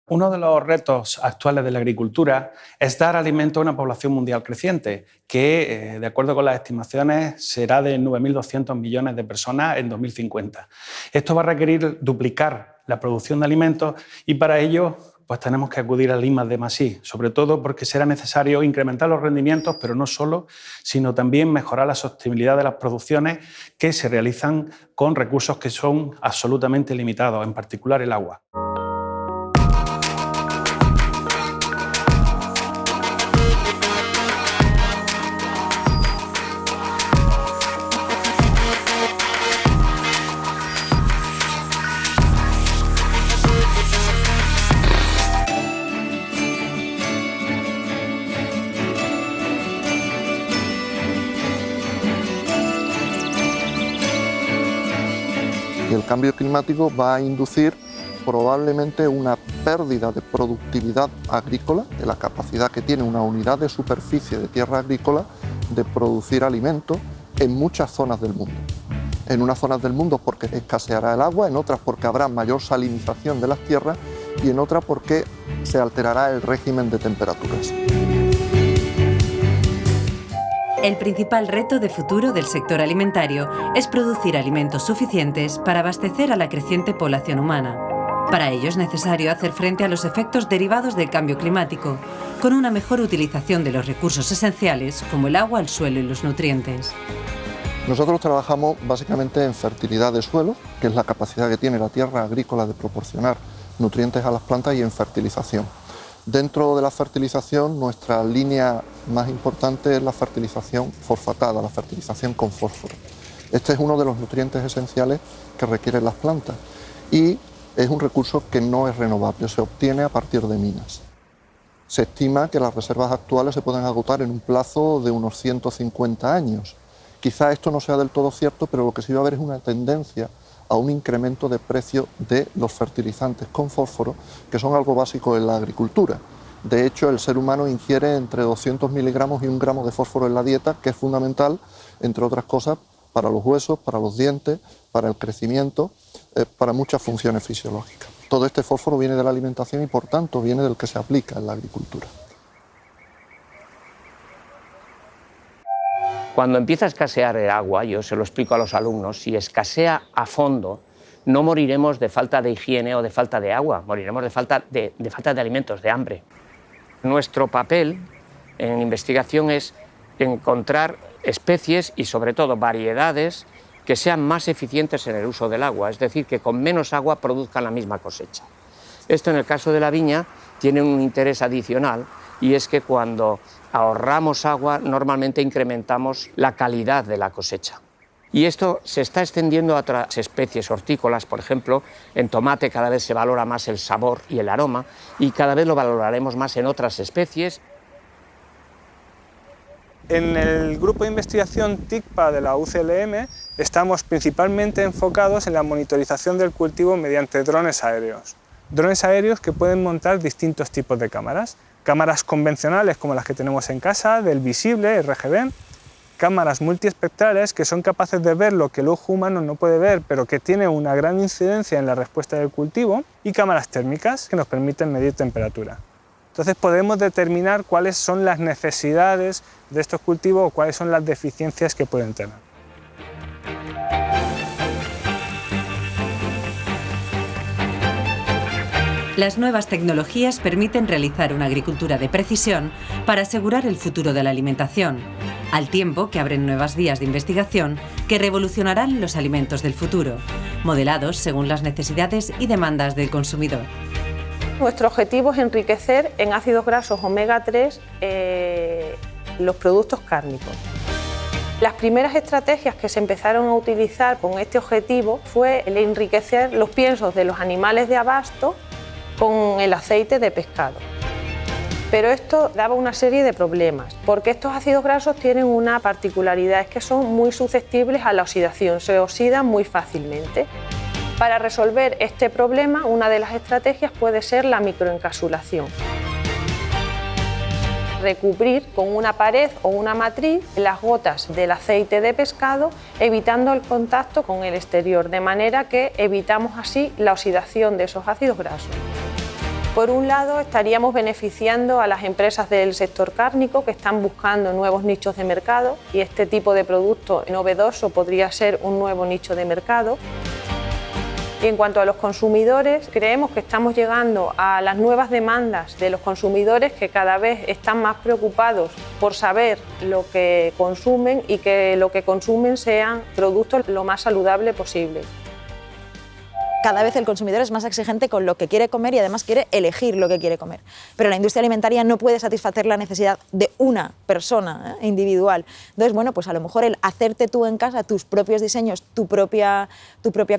Uno de los retos actuales de la agricultura es dar alimento a una población mundial creciente, que, de acuerdo con las estimaciones, será de 9.200 millones de personas en 2050. Esto va a requerir duplicar la producción de alimentos y para ello pues tenemos que acudir al I+D+I, sobre todo porque será necesario incrementar los rendimientos, pero no solo, sino también mejorar la sostenibilidad de las producciones que se realizan con recursos que son absolutamente limitados, en particular el agua. Y el cambio climático va a inducir probablemente una pérdida de productividad agrícola, de la capacidad que tiene una unidad de superficie de tierra agrícola de producir alimentos en muchas zonas del mundo. En unas zonas del mundo porque escaseará el agua, en otras porque habrá mayor salinización de las tierras y en otras porque se alterará el régimen de temperaturas. El principal reto de futuro del sector alimentario es producir alimentos suficientes para abastecer a la creciente población humana. Para ello es necesario hacer frente a los efectos derivados del cambio climático, con una mejor utilización de los recursos esenciales como el agua, el suelo y los nutrientes. Nosotros trabajamos básicamente en fertilidad de suelo, que es la capacidad que tiene la tierra agrícola de proporcionar nutrientes a las plantas, y en fertilización. Dentro de la fertilización, nuestra línea más importante es la fertilización fosfatada, la fertilización con fósforo. Este es uno de los nutrientes esenciales que requieren las plantas y es un recurso que no es renovable, se obtiene a partir de minas. Se estima que las reservas actuales se pueden agotar en un plazo de unos 150 años. Quizá esto no sea del todo cierto, pero lo que sí va a haber es una tendencia a un incremento de precio de los fertilizantes con fósforo, que son algo básico en la agricultura. De hecho, el ser humano ingiere entre 200 miligramos y 1 gramo de fósforo en la dieta, que es fundamental, entre otras cosas, para los huesos, para los dientes, para el crecimiento, para muchas funciones fisiológicas. Todo este fósforo viene de la alimentación y, por tanto, viene del que se aplica en la agricultura. Cuando empieza a escasear el agua, yo se lo explico a los alumnos, si escasea a fondo, no moriremos de falta de higiene o de falta de agua, moriremos de falta de alimentos, de hambre. Nuestro papel en investigación es encontrar especies y sobre todo variedades que sean más eficientes en el uso del agua, es decir, que con menos agua produzcan la misma cosecha. Esto en el caso de la viña tiene un interés adicional y es que cuando ahorramos agua normalmente incrementamos la calidad de la cosecha. Y esto se está extendiendo a otras especies hortícolas, por ejemplo, en tomate cada vez se valora más el sabor y el aroma y cada vez lo valoraremos más en otras especies. En el grupo de investigación TICPA de la UCLM estamos principalmente enfocados en la monitorización del cultivo mediante drones aéreos. Drones aéreos que pueden montar distintos tipos de cámaras. Cámaras convencionales como las que tenemos en casa, del visible, RGB, cámaras multiespectrales que son capaces de ver lo que el ojo humano no puede ver, pero que tiene una gran incidencia en la respuesta del cultivo, y cámaras térmicas que nos permiten medir temperatura. Entonces podemos determinar cuáles son las necesidades de estos cultivos o cuáles son las deficiencias que pueden tener. Las nuevas tecnologías permiten realizar una agricultura de precisión para asegurar el futuro de la alimentación, al tiempo que abren nuevas vías de investigación que revolucionarán los alimentos del futuro, modelados según las necesidades y demandas del consumidor. Nuestro objetivo es enriquecer en ácidos grasos omega 3 los productos cárnicos. Las primeras estrategias que se empezaron a utilizar con este objetivo fue el enriquecer los piensos de los animales de abasto con el aceite de pescado. Pero esto daba una serie de problemas, porque estos ácidos grasos tienen una particularidad, es que son muy susceptibles a la oxidación, se oxidan muy fácilmente. Para resolver este problema, una de las estrategias puede ser la microencapsulación. Recubrir con una pared o una matriz las gotas del aceite de pescado, evitando el contacto con el exterior, de manera que evitamos así la oxidación de esos ácidos grasos. Por un lado, estaríamos beneficiando a las empresas del sector cárnico que están buscando nuevos nichos de mercado y este tipo de producto novedoso podría ser un nuevo nicho de mercado. Y en cuanto a los consumidores, creemos que estamos llegando a las nuevas demandas de los consumidores que cada vez están más preocupados por saber lo que consumen y que lo que consumen sean productos lo más saludable posible. Cada vez el consumidor es más exigente con lo que quiere comer y además quiere elegir lo que quiere comer. Pero la industria alimentaria no puede satisfacer la necesidad de una persona individual. Entonces, bueno, pues a lo mejor el hacerte tú en casa tus propios diseños, tu propia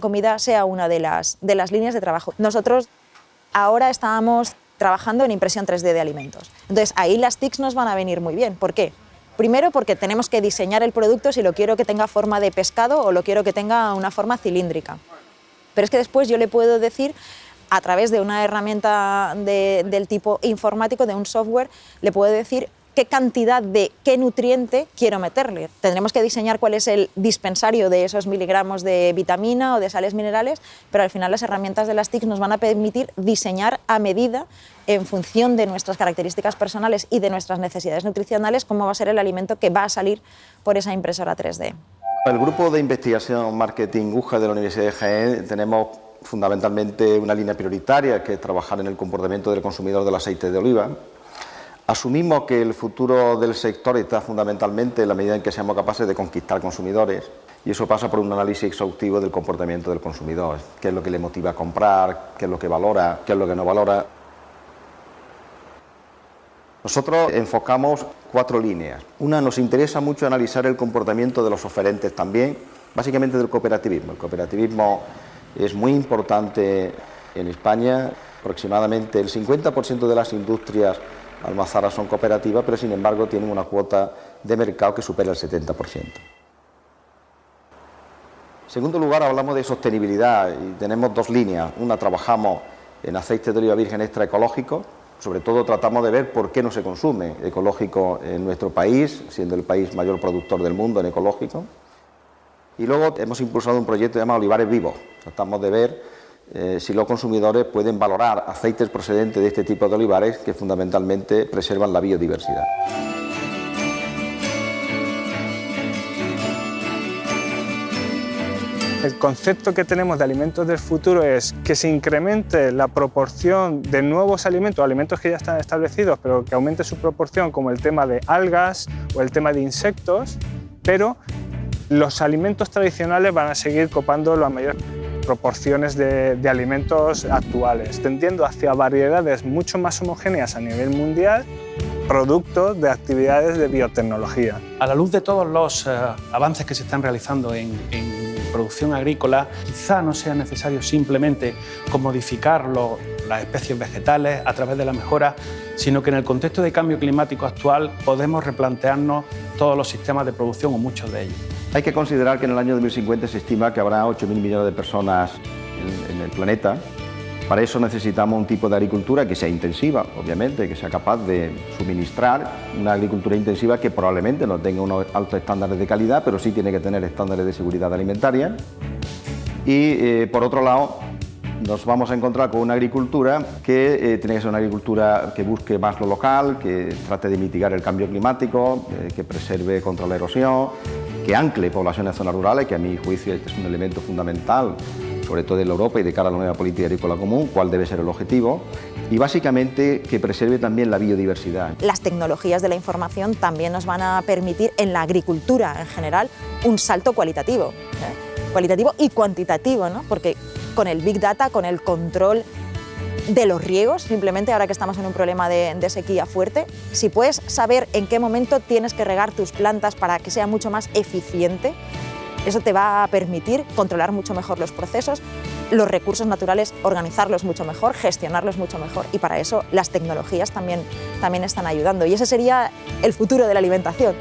comida sea una de las líneas de trabajo. Nosotros ahora estábamos trabajando en impresión 3D de alimentos. Entonces, ahí las TICs nos van a venir muy bien. ¿Por qué? Primero, porque tenemos que diseñar el producto si lo quiero que tenga forma de pescado o lo quiero que tenga una forma cilíndrica. Pero es que después yo le puedo decir, a través de una herramienta del tipo informático, de un software, le puedo decir qué cantidad de qué nutriente quiero meterle. Tendremos que diseñar cuál es el dispensario de esos miligramos de vitamina o de sales minerales, pero al final las herramientas de las TIC nos van a permitir diseñar a medida, en función de nuestras características personales y de nuestras necesidades nutricionales, cómo va a ser el alimento que va a salir por esa impresora 3D. El grupo de investigación marketing UGE de la Universidad de Jaén tenemos fundamentalmente una línea prioritaria, que es trabajar en el comportamiento del consumidor del aceite de oliva. Asumimos que el futuro del sector está fundamentalmente en la medida en que seamos capaces de conquistar consumidores, y eso pasa por un análisis exhaustivo del comportamiento del consumidor, qué es lo que le motiva a comprar, qué es lo que valora, qué es lo que no valora. Nosotros enfocamos 4 líneas. Una, nos interesa mucho analizar el comportamiento de los oferentes también, básicamente del cooperativismo. El cooperativismo es muy importante en España. Aproximadamente el 50% de las industrias almazaras son cooperativas, pero sin embargo tienen una cuota de mercado que supera el 70%. En segundo lugar, hablamos de sostenibilidad y tenemos 2 líneas. Una, trabajamos en aceite de oliva virgen extra ecológico. Sobre todo tratamos de ver por qué no se consume ecológico en nuestro país, siendo el país mayor productor del mundo en ecológico. Y luego hemos impulsado un proyecto llamado Olivares Vivos. Tratamos de ver si los consumidores pueden valorar aceites procedentes de este tipo de olivares que fundamentalmente preservan la biodiversidad. El concepto que tenemos de alimentos del futuro es que se incremente la proporción de nuevos alimentos, alimentos que ya están establecidos, pero que aumente su proporción, como el tema de algas o el tema de insectos, pero los alimentos tradicionales van a seguir copando las mayores proporciones de alimentos actuales, tendiendo hacia variedades mucho más homogéneas a nivel mundial, producto de actividades de biotecnología. A la luz de todos los avances que se están realizando en producción agrícola, quizá no sea necesario simplemente modificar las especies vegetales a través de la mejora, sino que en el contexto de cambio climático actual podemos replantearnos todos los sistemas de producción o muchos de ellos. Hay que considerar que en el año 2050 se estima que habrá 8.000 millones de personas en el planeta. Para eso necesitamos un tipo de agricultura que sea intensiva, obviamente, que sea capaz de suministrar una agricultura intensiva que probablemente no tenga unos altos estándares de calidad, pero sí tiene que tener estándares de seguridad alimentaria. Y por otro lado, nos vamos a encontrar con una agricultura que tiene que ser una agricultura que busque más lo local, que trate de mitigar el cambio climático, que preserve contra la erosión, que ancle poblaciones en zonas rurales, que a mi juicio este es un elemento fundamental, sobre todo en Europa y de cara a la nueva política agrícola común, cuál debe ser el objetivo, y básicamente que preserve también la biodiversidad. Las tecnologías de la información también nos van a permitir en la agricultura en general un salto cualitativo, cualitativo y cuantitativo, ¿no? Porque con el Big Data, con el control de los riegos, simplemente ahora que estamos en un problema de sequía fuerte, si puedes saber en qué momento tienes que regar tus plantas para que sea mucho más eficiente, eso te va a permitir controlar mucho mejor los procesos, los recursos naturales, organizarlos mucho mejor, gestionarlos mucho mejor, y para eso las tecnologías también están ayudando. Y ese sería el futuro de la alimentación.